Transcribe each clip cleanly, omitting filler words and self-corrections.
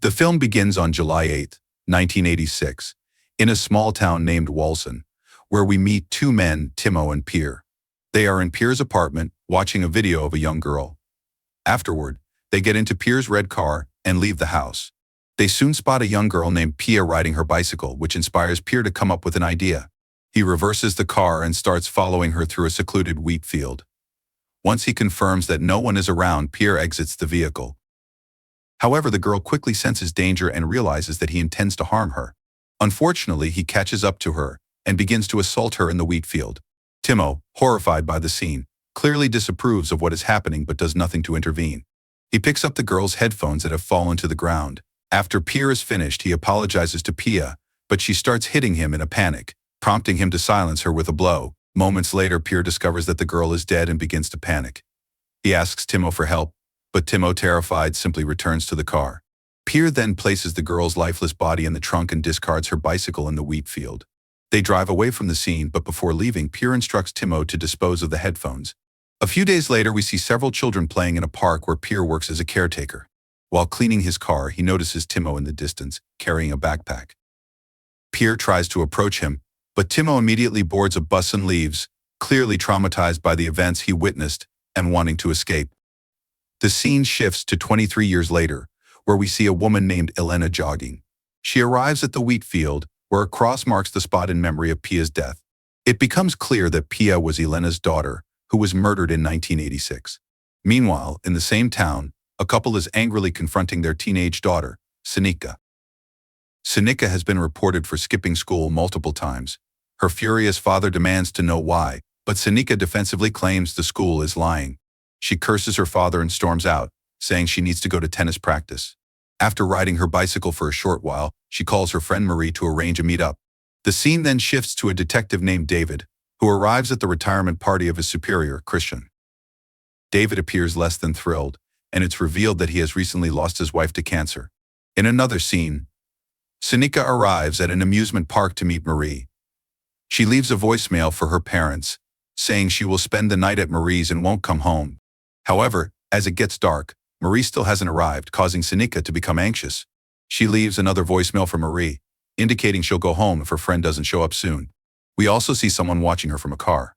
The film begins on July 8, 1986, in a small town named Walson, where we meet two men, Timo and Pierre. They are in Pierre's apartment, watching a video of a young girl. Afterward, they get into Pierre's red car and leave the house. They soon spot a young girl named Pia riding her bicycle, which inspires Pierre to come up with an idea. He reverses the car and starts following her through a secluded wheat field. Once he confirms that no one is around, Pierre exits the vehicle. However, the girl quickly senses danger and realizes that he intends to harm her. Unfortunately, he catches up to her and begins to assault her in the wheat field. Timo, horrified by the scene, clearly disapproves of what is happening but does nothing to intervene. He picks up the girl's headphones that have fallen to the ground. After Pierre is finished, he apologizes to Pia, but she starts hitting him in a panic, prompting him to silence her with a blow. Moments later, Pierre discovers that the girl is dead and begins to panic. He asks Timo for help, but Timo, terrified, simply returns to the car. Pierre then places the girl's lifeless body in the trunk and discards her bicycle in the wheat field. They drive away from the scene, but before leaving, Pierre instructs Timo to dispose of the headphones. A few days later, we see several children playing in a park where Pierre works as a caretaker. While cleaning his car, he notices Timo in the distance, carrying a backpack. Pierre tries to approach him, but Timo immediately boards a bus and leaves, clearly traumatized by the events he witnessed and wanting to escape. The scene shifts to 23 years later, where we see a woman named Elena jogging. She arrives at the wheat field, where a cross marks the spot in memory of Pia's death. It becomes clear that Pia was Elena's daughter, who was murdered in 1986. Meanwhile, in the same town, a couple is angrily confronting their teenage daughter, Senika. Senika has been reported for skipping school multiple times. Her furious father demands to know why, but Senika defensively claims the school is lying. She curses her father and storms out, saying she needs to go to tennis practice. After riding her bicycle for a short while, she calls her friend Marie to arrange a meetup. The scene then shifts to a detective named David, who arrives at the retirement party of his superior, Christian. David appears less than thrilled, and it's revealed that he has recently lost his wife to cancer. In another scene, Senika arrives at an amusement park to meet Marie. She leaves a voicemail for her parents, saying she will spend the night at Marie's and won't come home. However, as it gets dark, Marie still hasn't arrived, causing Senika to become anxious. She leaves another voicemail for Marie, indicating she'll go home if her friend doesn't show up soon. We also see someone watching her from a car.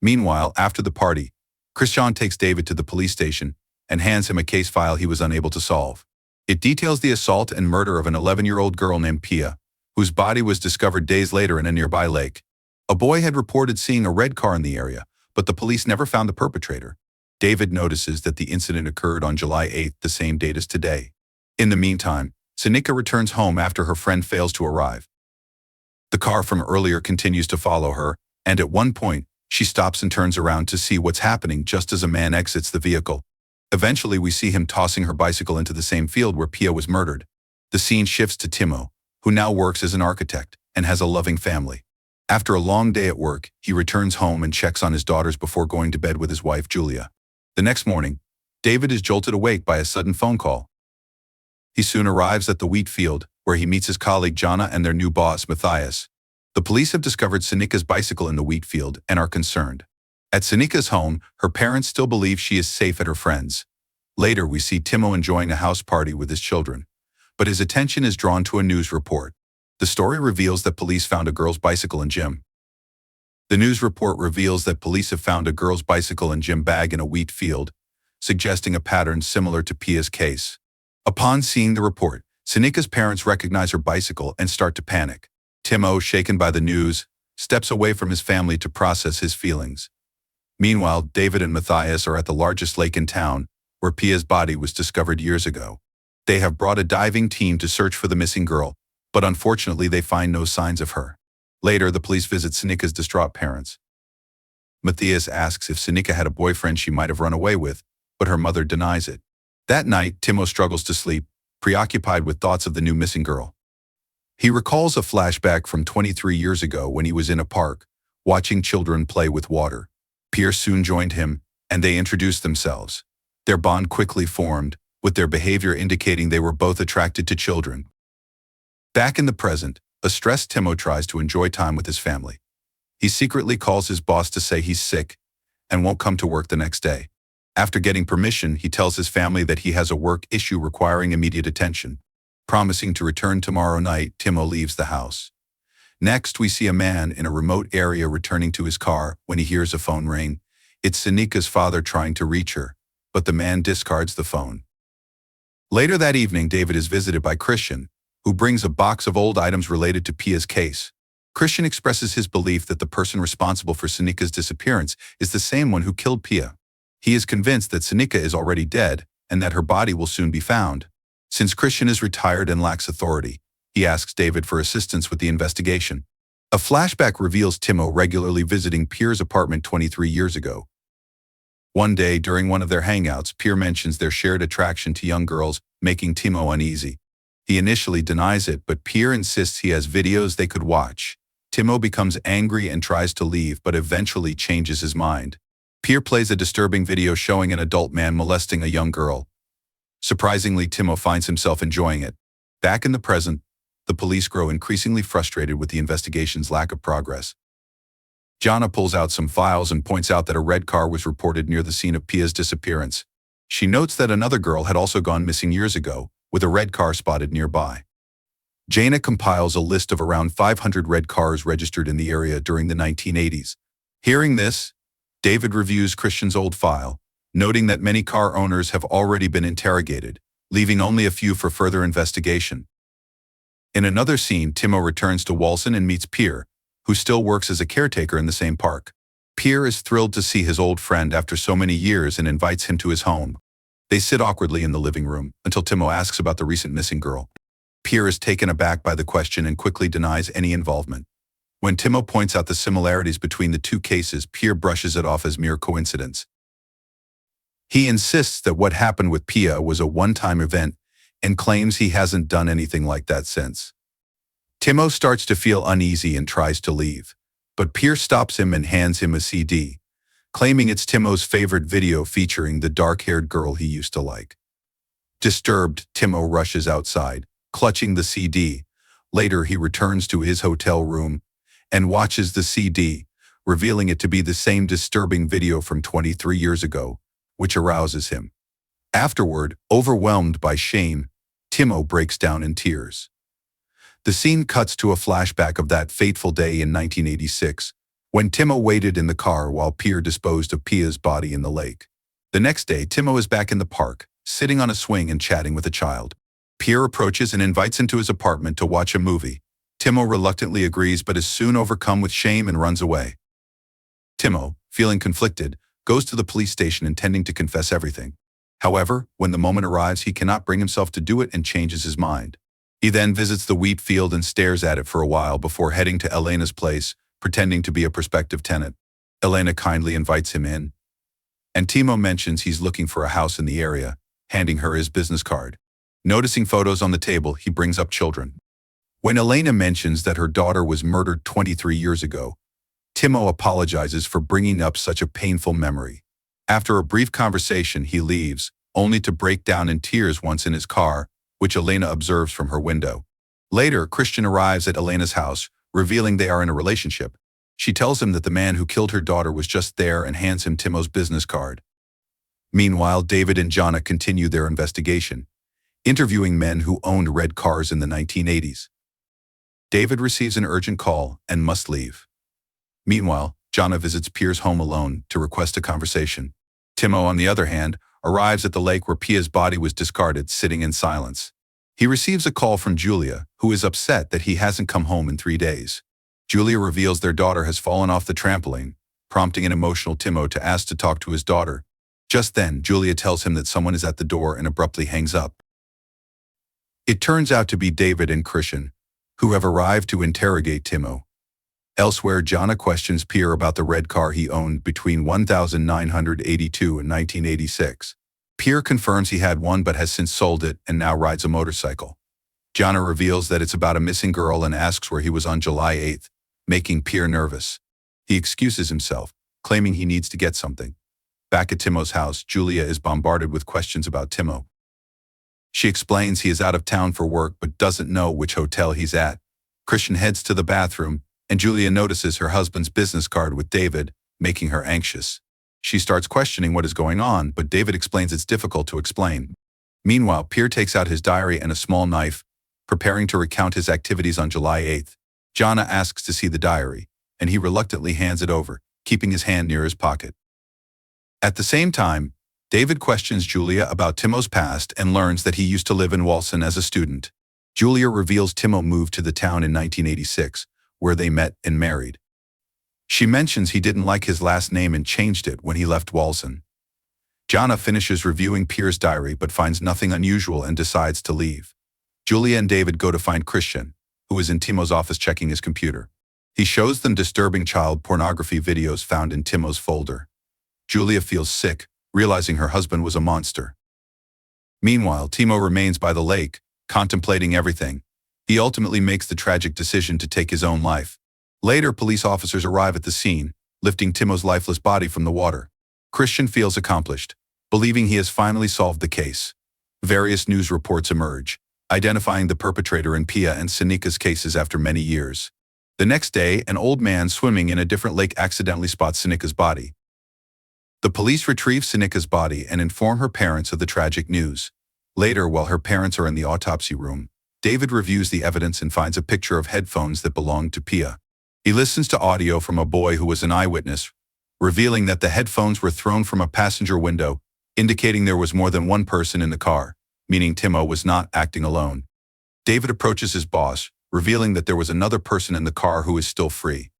Meanwhile, after the party, Christian takes David to the police station and hands him a case file he was unable to solve. It details the assault and murder of an 11-year-old girl named Pia, whose body was discovered days later in a nearby lake. A boy had reported seeing a red car in the area, but the police never found the perpetrator. David notices that the incident occurred on July 8, the same date as today. In the meantime, Senika returns home after her friend fails to arrive. The car from earlier continues to follow her, and at one point, she stops and turns around to see what's happening just as a man exits the vehicle. Eventually, we see him tossing her bicycle into the same field where Pia was murdered. The scene shifts to Timo, who now works as an architect and has a loving family. After a long day at work, he returns home and checks on his daughters before going to bed with his wife, Julia. The next morning, David is jolted awake by a sudden phone call. He soon arrives at the wheat field, where he meets his colleague Jana and their new boss, Matthias. The police have discovered Senika's bicycle in the wheat field and are concerned. At Senika's home, her parents still believe she is safe at her friend's. Later, we see Timo enjoying a house party with his children, but his attention is drawn to a news report. The story reveals that police found a girl's bicycle in gym. The news report reveals that police have found a girl's bicycle and gym bag in a wheat field, suggesting a pattern similar to Pia's case. Upon seeing the report, Senika's parents recognize her bicycle and start to panic. Timo, shaken by the news, steps away from his family to process his feelings. Meanwhile, David and Matthias are at the largest lake in town, where Pia's body was discovered years ago. They have brought a diving team to search for the missing girl, but unfortunately they find no signs of her. Later, the police visit Senika's distraught parents. Matthias asks if Senika had a boyfriend she might have run away with, but her mother denies it. That night, Timo struggles to sleep, preoccupied with thoughts of the new missing girl. He recalls a flashback from 23 years ago when he was in a park, watching children play with water. Pierre soon joined him, and they introduced themselves. Their bond quickly formed, with their behavior indicating they were both attracted to children. Back in the present, a stressed Timo tries to enjoy time with his family. He secretly calls his boss to say he's sick and won't come to work the next day. After getting permission, he tells his family that he has a work issue requiring immediate attention. Promising to return tomorrow night, Timo leaves the house. Next, we see a man in a remote area returning to his car when he hears a phone ring. It's Sanika's father trying to reach her, but the man discards the phone. Later that evening, David is visited by Christian, who brings a box of old items related to Pia's case. Christian expresses his belief that the person responsible for Sanika's disappearance is the same one who killed Pia. He is convinced that Sanika is already dead and that her body will soon be found. Since Christian is retired and lacks authority, he asks David for assistance with the investigation. A flashback reveals Timo regularly visiting Pier's apartment 23 years ago. One day, during one of their hangouts, Pier mentions their shared attraction to young girls, making Timo uneasy. He initially denies it, but Pier insists he has videos they could watch. Timo becomes angry and tries to leave, but eventually changes his mind. Pier plays a disturbing video showing an adult man molesting a young girl. Surprisingly, Timo finds himself enjoying it. Back in the present, the police grow increasingly frustrated with the investigation's lack of progress. Jana pulls out some files and points out that a red car was reported near the scene of Pia's disappearance. She notes that another girl had also gone missing years ago, with a red car spotted nearby. Jana compiles a list of around 500 red cars registered in the area during the 1980s. Hearing this, David reviews Christian's old file, noting that many car owners have already been interrogated, leaving only a few for further investigation. In another scene, Timo returns to Walson and meets Pier, who still works as a caretaker in the same park. Pier is thrilled to see his old friend after so many years and invites him to his home. They sit awkwardly in the living room until Timo asks about the recent missing girl. Pier is taken aback by the question and quickly denies any involvement. When Timo points out the similarities between the two cases, Pier brushes it off as mere coincidence. He insists that what happened with Pia was a one-time event and claims he hasn't done anything like that since. Timo starts to feel uneasy and tries to leave, but Pier stops him and hands him a CD, claiming it's Timo's favorite video featuring the dark-haired girl he used to like. Disturbed, Timo rushes outside, clutching the CD. Later, he returns to his hotel room and watches the CD, revealing it to be the same disturbing video from 23 years ago, which arouses him. Afterward, overwhelmed by shame, Timo breaks down in tears. The scene cuts to a flashback of that fateful day in 1986, when Timo waited in the car while Pier disposed of Pia's body in the lake. The next day, Timo is back in the park, sitting on a swing and chatting with a child. Pier approaches and invites him to his apartment to watch a movie. Timo reluctantly agrees but is soon overcome with shame and runs away. Timo, feeling conflicted, goes to the police station intending to confess everything. However, when the moment arrives, he cannot bring himself to do it and changes his mind. He then visits the wheat field and stares at it for a while before heading to Elena's place, pretending to be a prospective tenant. Elena kindly invites him in, and Timo mentions he's looking for a house in the area, handing her his business card. Noticing photos on the table, he brings up children. When Elena mentions that her daughter was murdered 23 years ago, Timo apologizes for bringing up such a painful memory. After a brief conversation, he leaves, only to break down in tears once in his car, which Elena observes from her window. Later, Christian arrives at Elena's house, revealing they are in a relationship. She tells him that the man who killed her daughter was just there and hands him Timo's business card. Meanwhile, David and Jana continue their investigation, interviewing men who owned red cars in the 1980s. David receives an urgent call and must leave. Meanwhile, Jana visits Pier's home alone to request a conversation. Timo, on the other hand, arrives at the lake where Pia's body was discarded, sitting in silence. He receives a call from Julia, who is upset that he hasn't come home in 3 days. Julia reveals their daughter has fallen off the trampoline, prompting an emotional Timo to ask to talk to his daughter. Just then, Julia tells him that someone is at the door and abruptly hangs up. It turns out to be David and Christian, who have arrived to interrogate Timo. Elsewhere, Jana questions Pier about the red car he owned between 1982 and 1986. Pier confirms he had one but has since sold it and now rides a motorcycle. Jana reveals that it's about a missing girl and asks where he was on July 8th, making Pier nervous. He excuses himself, claiming he needs to get something. Back at Timo's house, Julia is bombarded with questions about Timo. She explains he is out of town for work but doesn't know which hotel he's at. Christian heads to the bathroom, and Julia notices her husband's business card with David, making her anxious. She starts questioning what is going on, but David explains it's difficult to explain. Meanwhile, Pierre takes out his diary and a small knife, preparing to recount his activities on July 8th. Jana asks to see the diary, and he reluctantly hands it over, keeping his hand near his pocket. At the same time, David questions Julia about Timo's past and learns that he used to live in Walson as a student. Julia reveals Timo moved to the town in 1986, where they met and married. She mentions he didn't like his last name and changed it when he left Walson. Jana finishes reviewing Pierre's diary but finds nothing unusual and decides to leave. Julia and David go to find Christian, who is in Timo's office checking his computer. He shows them disturbing child pornography videos found in Timo's folder. Julia feels sick, realizing her husband was a monster. Meanwhile, Timo remains by the lake, contemplating everything. He ultimately makes the tragic decision to take his own life. Later, police officers arrive at the scene, lifting Timo's lifeless body from the water. Christian feels accomplished, believing he has finally solved the case. Various news reports emerge, identifying the perpetrator in Pia and Senika's cases after many years. The next day, an old man swimming in a different lake accidentally spots Senika's body. The police retrieve Senika's body and inform her parents of the tragic news. Later, while her parents are in the autopsy room, David reviews the evidence and finds a picture of headphones that belonged to Pia. He listens to audio from a boy who was an eyewitness, revealing that the headphones were thrown from a passenger window, indicating there was more than one person in the car, meaning Timo was not acting alone. David approaches his boss, revealing that there was another person in the car who is still free.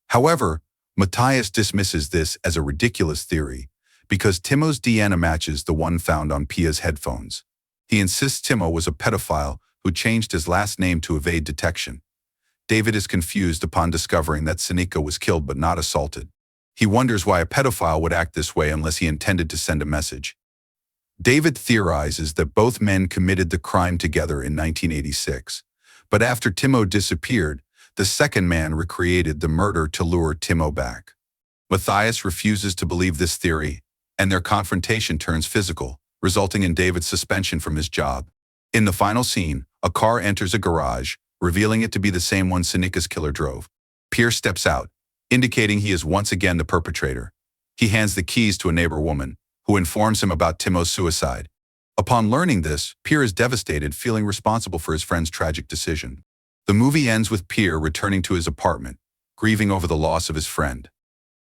However, Matthias dismisses this as a ridiculous theory because Timo's DNA matches the one found on Pia's headphones. He insists Timo was a pedophile who changed his last name to evade detection. David is confused upon discovering that Senika was killed but not assaulted. He wonders why a pedophile would act this way unless he intended to send a message. David theorizes that both men committed the crime together in 1986, but after Timo disappeared, the second man recreated the murder to lure Timo back. Matthias refuses to believe this theory, and their confrontation turns physical, resulting in David's suspension from his job. In the final scene, a car enters a garage, revealing it to be the same one Senika's killer drove. Pierre steps out, indicating he is once again the perpetrator. He hands the keys to a neighbor woman, who informs him about Timo's suicide. Upon learning this, Pierre is devastated, feeling responsible for his friend's tragic decision. The movie ends with Pierre returning to his apartment, grieving over the loss of his friend.